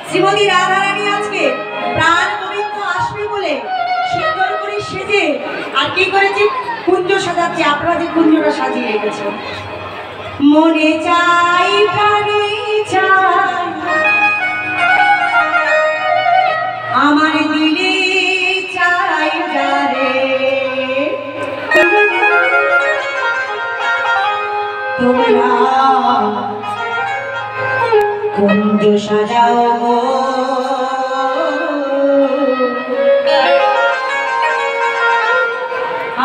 শ্রীমতী রাধারানী আজকে প্রাণ গোবিন্দ আসবে বলে সুন্দর করে সেজে আর কি করেছে কুঞ্জ সাজাচ্ছে। আপনারা যে কুঞ্জটা সাজিয়ে রেখেছে, মনে চাই প্রাণে চাই আমার দিলে চাই যারে, তোমরা কুঞ্জ সাজাও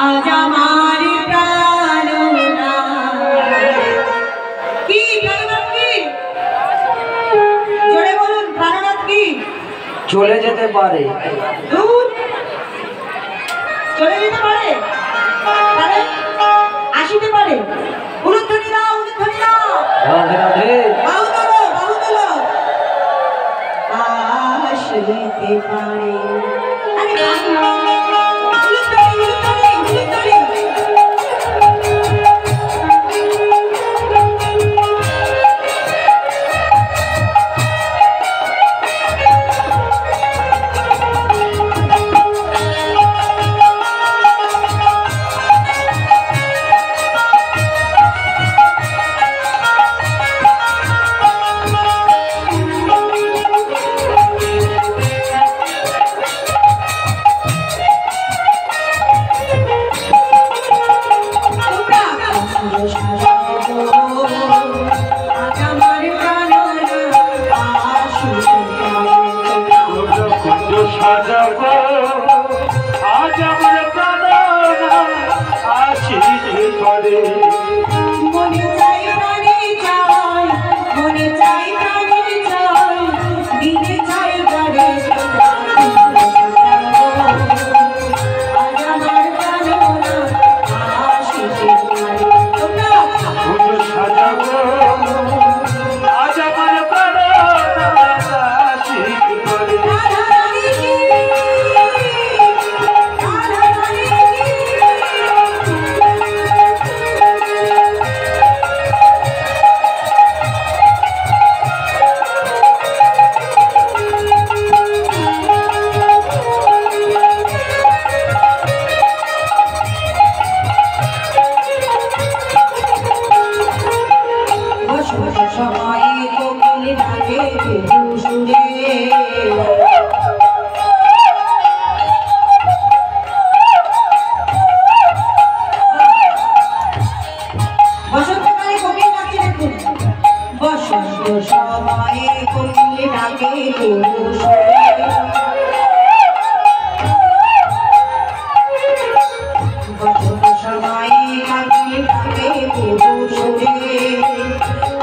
আজ আমার প্রাণনাথ। কি প্রাণনাথ কি? জোরে বলুন, প্রাণনাথ কি? চলে যেতে পারে, দূর চলে যেতে পারে, তাহলে আসিতে পারে। উলুধ্বনি দাও, উলুধ্বনি দাও। রাধে রাধে। বাহু তোলো, বাহু তোলো। আসিতে পারে। আরে উলুধ্বনি, উলুধ্বনি, উলুধ্বনি। মনে চাই প্রাণে চাই, মনে চাই প্রাণে চাই, দিনে চাই গাড়ে আজ আমার প্রাণনাথ আসিতে পারে। তোমরা সাজাবো আজ আমার প্রাণনাথ আসিতে পারে। রাধারানী কি, রাধারানী কি। সময়ে কোকিল ডাকে সুরে, বসন্তকালে কোকিল ডাকে দেখুন, বসন্ত সময়ে কোকিল ডাকে সুরে, বসন্ত সময়ে কোকিল ডাকে সুরে,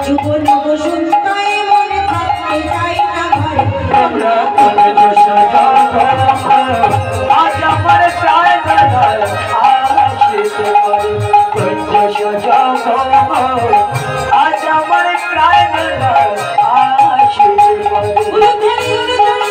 জীবন বসন্তায় মনে থাকতে চাই না ঘরে। আমরা কুঞ্জ সাজাবো আজ আমার প্রাণনাথ আসিতে পারে। কুঞ্জ সাজাবো আজ আমার প্রাণনাথ আসিতে পারে। উলুধ্বনি, উলুধ্বনি।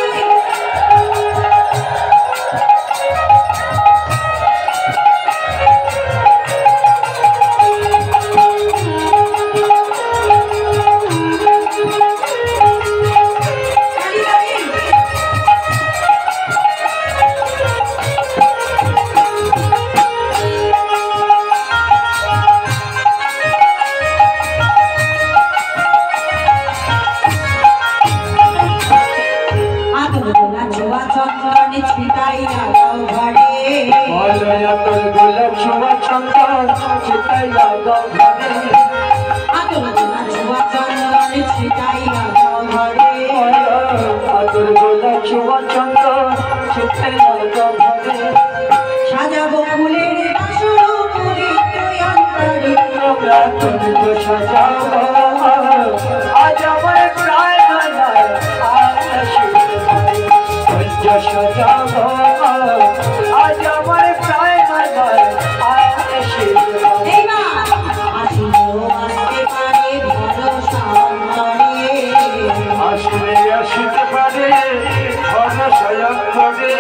চন্দনে ছিটাইয়া দাও ঘরে, তোর গোলাপ ছোঁয়া চন্দন ছিটাইয়া দাও ঘরে। আতনা ছোঁয়া চন্দনে ছিটাইয়া দাও ঘরে, তোর গোলাপ ছোঁয়া চন্দন ছিটাইয়া দাও ঘরে। সাজাবো ফুলের বাসর পবিত্র অন্তরে। আমরা কুঞ্জ সাজাবো আজ আমার প্রাণনাথ আসিতে পারে। কুঞ্জ সাজাবো আজ আমার প্রাণনাথ আসিতে পারে। এইবার আসিলেও আসতে পারে ভরসা অন্তরে, আসলে আসিতে পারে ভরসা অন্তরে।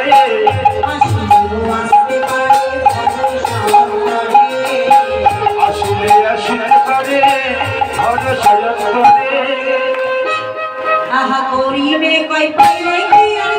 আসিলেও আসতে পারে ভরসা অন্তরে, আসলে আসিতে পারে ভরসা আহা করিবে কই পাইলে কি আর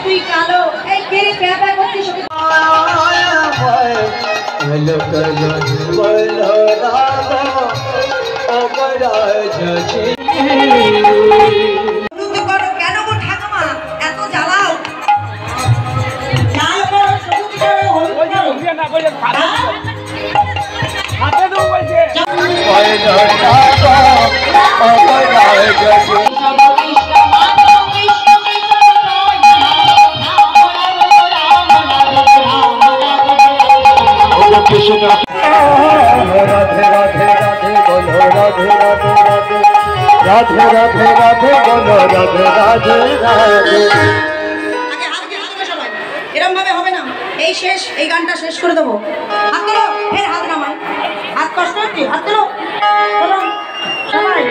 তুই কালো এই কেড়ে পেঁপা করছিস কেন গো ঠাকুমা এত জ্বালাও राधे राधे राधे बोलो राधे राधे राधे राधे राधे राधे बोलो राधे राधे राधे এরকম ভাবে হবে না এই শেষ এই গানটা শেষ করে দেবো হাত তোলো ফের হাত নামাই হাত কষ্ট হচ্ছে হাত তোলো সবাই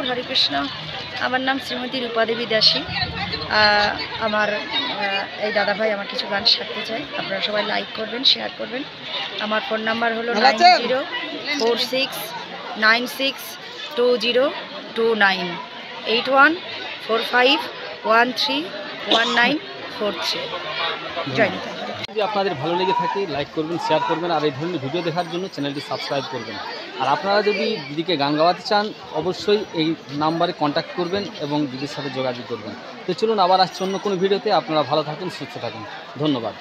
हरे कृष्ण আমার নাম শ্রীমতী রূপাদেবী দাসী। আমার এই দাদা ভাই আমার কিছু গান শিখতে চায়, আপনারা সবাই লাইক করবেন, শেয়ার করবেন। আমার ফোন নাম্বার হলো 9046962029 8145 131943। জয় নিতাই। যদি আপনাদের ভালো লেগে থাকে লাইক করবেন, শেয়ার করবেন, আর এই ধরনের ভিডিও দেখার জন্য চ্যানেলটি সাবস্ক্রাইব করবেন। আর আপনারা যদি দিদিকে গান গাওয়াতে চান অবশ্যই এই নাম্বারে কন্ট্যাক্ট করবেন এবং দিদির সাথে যোগাযোগ করবেন। তো চলুন আবার আসছি অন্য কোনো ভিডিওতে। আপনারা ভালো থাকুন, সুস্থ থাকুন, ধন্যবাদ।